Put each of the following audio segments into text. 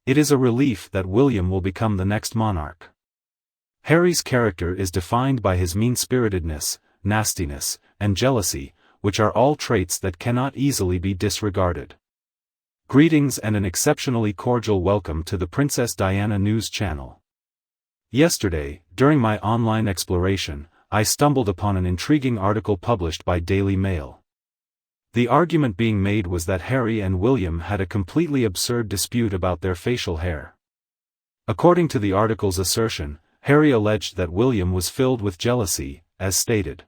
It is a relief that William will become the next monarch. Harry's character is defined by his mean-spiritedness, nastiness, and jealousy, which are all traits that cannot easily be disregarded. Greetings and an exceptionally cordial welcome to the Princess Diana News channel. Yesterday, during my online exploration, I stumbled upon an intriguing article published by Daily Mail. The argument being made was that Harry and William had a completely absurd dispute about their facial hair. According to the article's assertion, Harry alleged that William was filled with jealousy, as stated.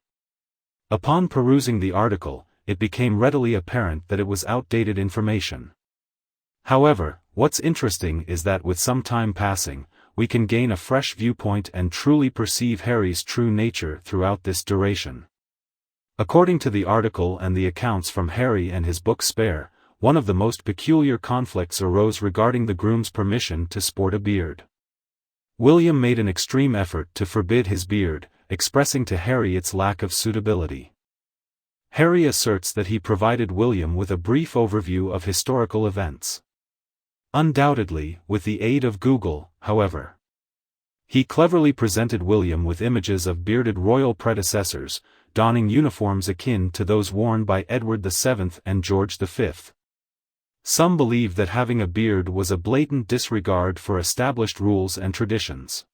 Upon perusing the article, it became readily apparent that it was outdated information. However, what's interesting is that with some time passing, we can gain a fresh viewpoint and truly perceive Harry's true nature throughout this duration. According to the article and the accounts from Harry and his book Spare, one of the most peculiar conflicts arose regarding the groom's permission to sport a beard. William made an extreme effort to forbid his beard, expressing to Harry its lack of suitability. Harry asserts that he provided William with a brief overview of historical events. Undoubtedly, with the aid of Google, however. He cleverly presented William with images of bearded royal predecessors, donning uniforms akin to those worn by Edward VII and George V. Some believe that having a beard was a blatant disregard for established rules and traditions.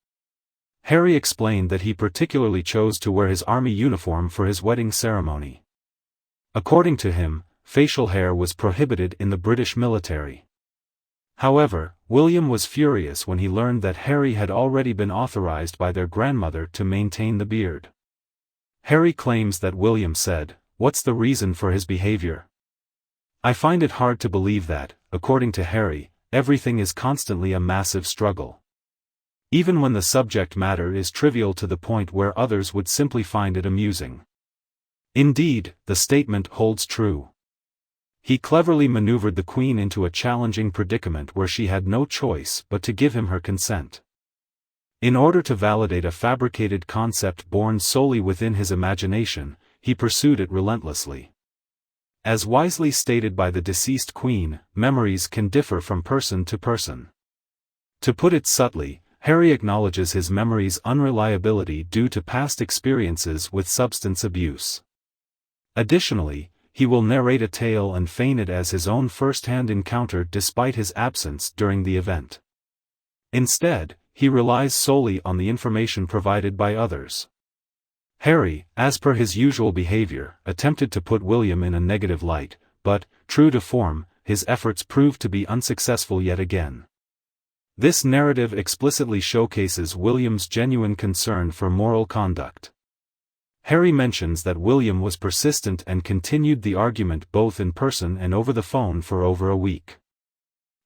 Harry explained that he particularly chose to wear his army uniform for his wedding ceremony. According to him, facial hair was prohibited in the British military. However, William was furious when he learned that Harry had already been authorized by their grandmother to maintain the beard. Harry claims that William said, "What's the reason for his behavior? I find it hard to believe that, according to Harry, everything is constantly a massive struggle. Even when the subject matter is trivial to the point where others would simply find it amusing." Indeed, the statement holds true. He cleverly maneuvered the Queen into a challenging predicament where she had no choice but to give him her consent. In order to validate a fabricated concept born solely within his imagination, he pursued it relentlessly. As wisely stated by the deceased Queen, memories can differ from person to person. To put it subtly, Harry acknowledges his memory's unreliability due to past experiences with substance abuse. Additionally, he will narrate a tale and feign it as his own first-hand encounter despite his absence during the event. Instead, he relies solely on the information provided by others. Harry, as per his usual behavior, attempted to put William in a negative light, but, true to form, his efforts proved to be unsuccessful yet again. This narrative explicitly showcases William's genuine concern for moral conduct. Harry mentions that William was persistent and continued the argument both in person and over the phone for over a week.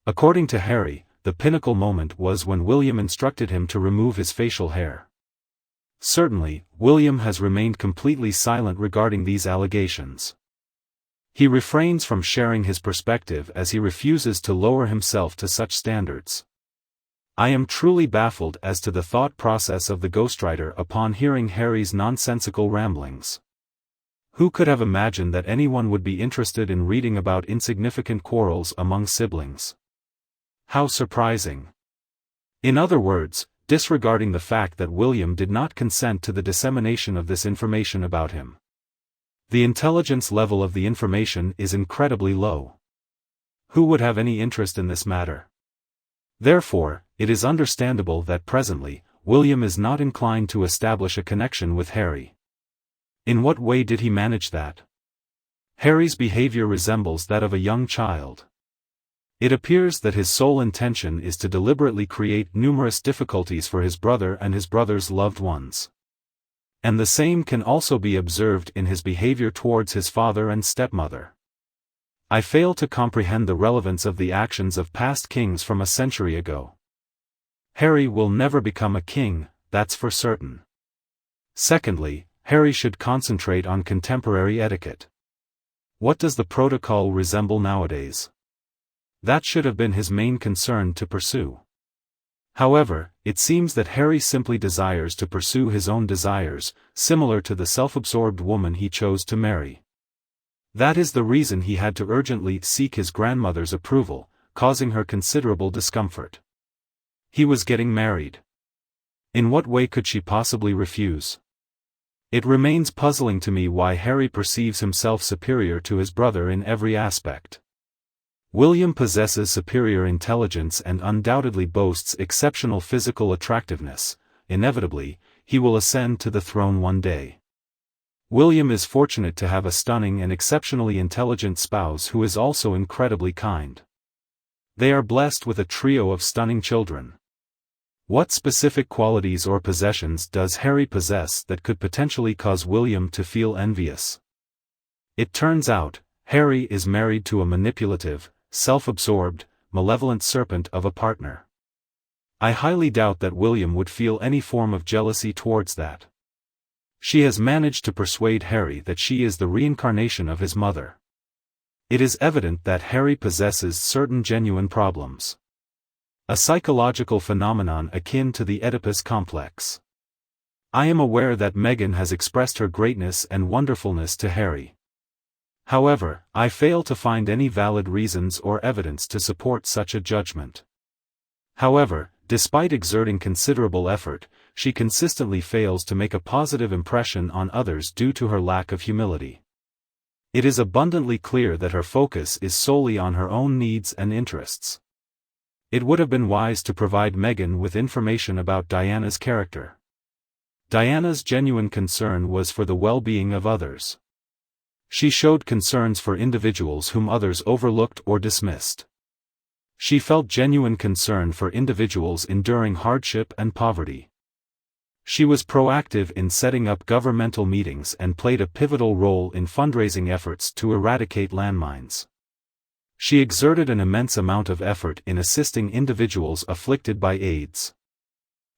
According to Harry, the pinnacle moment was when William instructed him to remove his facial hair. Certainly, William has remained completely silent regarding these allegations. He refrains from sharing his perspective as he refuses to lower himself to such standards. I am truly baffled as to the thought process of the ghostwriter upon hearing Harry's nonsensical ramblings. Who could have imagined that anyone would be interested in reading about insignificant quarrels among siblings? How surprising. In other words, disregarding the fact that William did not consent to the dissemination of this information about him. The intelligence level of the information is incredibly low. Who would have any interest in this matter? Therefore, it is understandable that presently, William is not inclined to establish a connection with Harry. In what way did he manage that? Harry's behavior resembles that of a young child. It appears that his sole intention is to deliberately create numerous difficulties for his brother and his brother's loved ones. And the same can also be observed in his behavior towards his father and stepmother. I fail to comprehend the relevance of the actions of past kings from a century ago. Harry will never become a king, that's for certain. Secondly, Harry should concentrate on contemporary etiquette. What does the protocol resemble nowadays? That should have been his main concern to pursue. However, it seems that Harry simply desires to pursue his own desires, similar to the self-absorbed woman he chose to marry. That is the reason he had to urgently seek his grandmother's approval, causing her considerable discomfort. He was getting married. In what way could she possibly refuse? It remains puzzling to me why Harry perceives himself superior to his brother in every aspect. William possesses superior intelligence and undoubtedly boasts exceptional physical attractiveness. Inevitably, he will ascend to the throne one day. William is fortunate to have a stunning and exceptionally intelligent spouse who is also incredibly kind. They are blessed with a trio of stunning children. What specific qualities or possessions does Harry possess that could potentially cause William to feel envious? It turns out, Harry is married to a manipulative, self-absorbed, malevolent serpent of a partner. I highly doubt that William would feel any form of jealousy towards that. She has managed to persuade Harry that she is the reincarnation of his mother. It is evident that Harry possesses certain genuine problems. A psychological phenomenon akin to the Oedipus complex. I am aware that Meghan has expressed her greatness and wonderfulness to Harry. However, I fail to find any valid reasons or evidence to support such a judgment. However, despite exerting considerable effort, she consistently fails to make a positive impression on others due to her lack of humility. It is abundantly clear that her focus is solely on her own needs and interests. It would have been wise to provide Meghan with information about Diana's character. Diana's genuine concern was for the well-being of others. She showed concerns for individuals whom others overlooked or dismissed. She felt genuine concern for individuals enduring hardship and poverty. She was proactive in setting up governmental meetings and played a pivotal role in fundraising efforts to eradicate landmines. She exerted an immense amount of effort in assisting individuals afflicted by AIDS.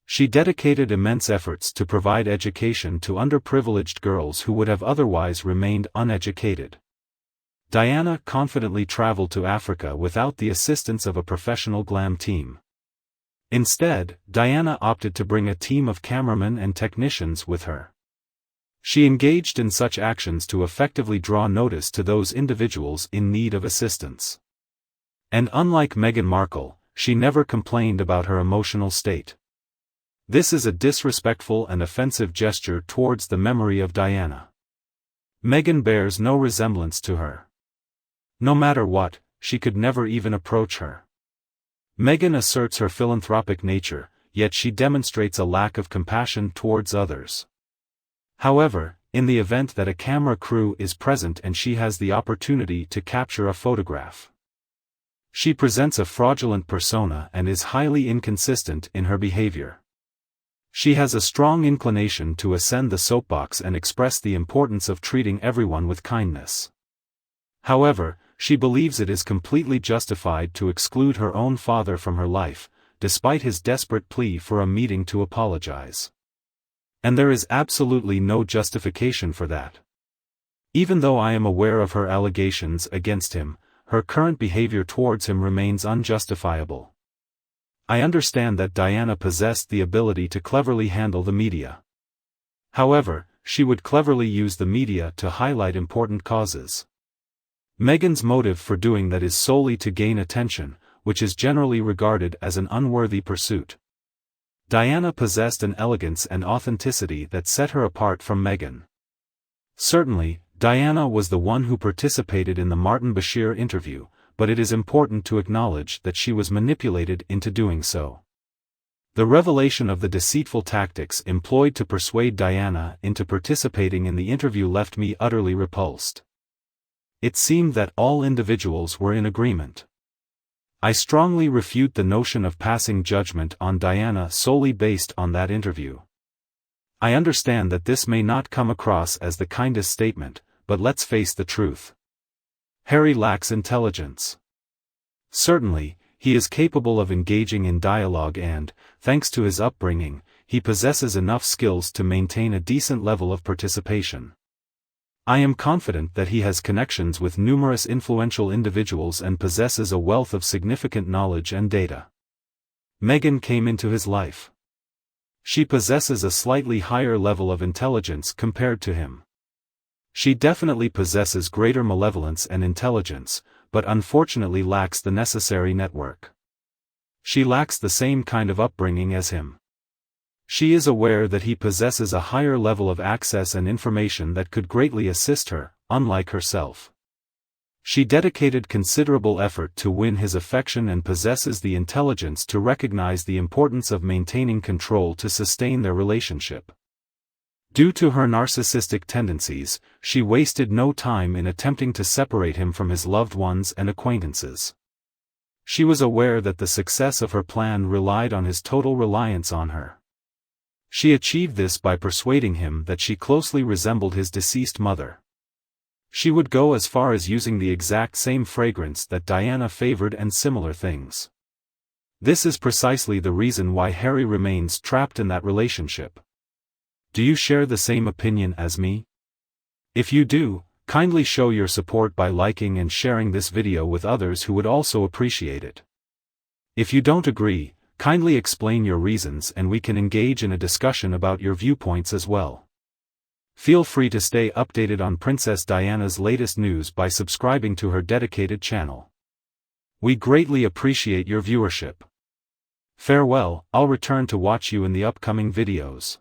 She dedicated immense efforts to provide education to underprivileged girls who would have otherwise remained uneducated. Diana confidently traveled to Africa without the assistance of a professional glam team. Instead, Diana opted to bring a team of cameramen and technicians with her. She engaged in such actions to effectively draw notice to those individuals in need of assistance. And unlike Meghan Markle, she never complained about her emotional state. This is a disrespectful and offensive gesture towards the memory of Diana. Meghan bears no resemblance to her. No matter what, she could never even approach her. Meghan asserts her philanthropic nature, yet she demonstrates a lack of compassion towards others. However, in the event that a camera crew is present and she has the opportunity to capture a photograph, she presents a fraudulent persona and is highly inconsistent in her behavior. She has a strong inclination to ascend the soapbox and express the importance of treating everyone with kindness. However, she believes it is completely justified to exclude her own father from her life, despite his desperate plea for a meeting to apologize. And there is absolutely no justification for that. Even though I am aware of her allegations against him, her current behavior towards him remains unjustifiable. I understand that Diana possessed the ability to cleverly handle the media. However, she would cleverly use the media to highlight important causes. Meghan's motive for doing that is solely to gain attention, which is generally regarded as an unworthy pursuit. Diana possessed an elegance and authenticity that set her apart from Meghan. Certainly, Diana was the one who participated in the Martin Bashir interview, but it is important to acknowledge that she was manipulated into doing so. The revelation of the deceitful tactics employed to persuade Diana into participating in the interview left me utterly repulsed. It seemed that all individuals were in agreement. I strongly refute the notion of passing judgment on Diana solely based on that interview. I understand that this may not come across as the kindest statement, but let's face the truth. Harry lacks intelligence. Certainly, he is capable of engaging in dialogue and, thanks to his upbringing, he possesses enough skills to maintain a decent level of participation. I am confident that he has connections with numerous influential individuals and possesses a wealth of significant knowledge and data. Meghan came into his life. She possesses a slightly higher level of intelligence compared to him. She definitely possesses greater malevolence and intelligence, but unfortunately lacks the necessary network. She lacks the same kind of upbringing as him. She is aware that he possesses a higher level of access and information that could greatly assist her, unlike herself. She dedicated considerable effort to win his affection and possesses the intelligence to recognize the importance of maintaining control to sustain their relationship. Due to her narcissistic tendencies, she wasted no time in attempting to separate him from his loved ones and acquaintances. She was aware that the success of her plan relied on his total reliance on her. She achieved this by persuading him that she closely resembled his deceased mother. She would go as far as using the exact same fragrance that Diana favored and similar things. This is precisely the reason why Harry remains trapped in that relationship. Do you share the same opinion as me? If you do, kindly show your support by liking and sharing this video with others who would also appreciate it. If you don't agree, kindly explain your reasons and we can engage in a discussion about your viewpoints as well. Feel free to stay updated on Princess Diana's latest news by subscribing to her dedicated channel. We greatly appreciate your viewership. Farewell, I'll return to watch you in the upcoming videos.